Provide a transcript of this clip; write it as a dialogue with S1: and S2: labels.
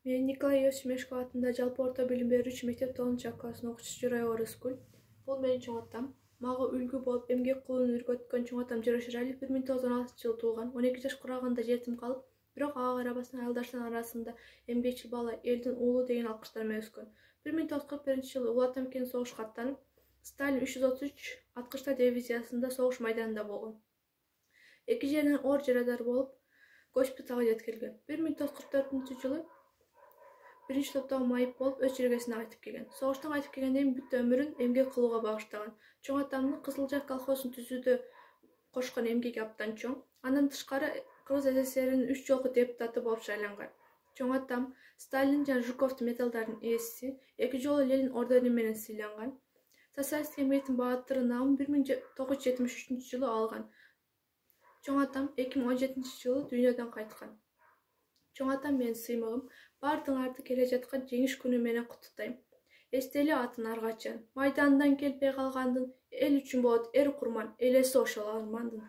S1: Мен Николай Йосиф атында жалпы орто билим берүүчү мектеп 9 классын окуучусу Журай Орускул. Бул менин чоң атам. Мага үлгү болуп эмгек кылууну үйрөткөн чоң атам Журай Ширалиев 1916-жылы туулган. 12 жаш кураганда жетим калып, бирок ага карабастан айылдаштардын арасында эмгекчил бала, элдин уулу деген алкыштар менен өскөн. 1941-жылы Улуу Ата мекенин согушка аттанып, Сталин 333 аткычтар дивизиясында согуш майданында болгон. Эки жеринен оор жарадар болуп, госпиталга жеткирилген. 1944-жылы биринчи топтогу майып болуп, өз жергесине кайтып келген. Согуштан кайтып келгенден кийин бүт өмүрүн эмгек кылууга багыштаган. Чоң атамдын Кызылжар колхозун түзүүдө кошкон эмгеги абдан чоң. Андан тышкары Кыргыз СССРнин 3 жолку депутаты болуп шайланган. Чоң атам Сталин жана Жуковдун медалдарынын ээси, 2 жолу Ленин ордени менен сыйланган. Социалисттик эмгектин баатыры намын 1973-жылы алган. Чоң атам 2017-жылы дүйнөдөн кайткан. Чоң атам менин сыймыгым, баардыгыңарды келе жаткан жеңиш күнү менен куттуктайм. Эстели атын ар качан. Майдандан келбей калгандын, эл үчүн болот эр курман, элеси ошол армандын.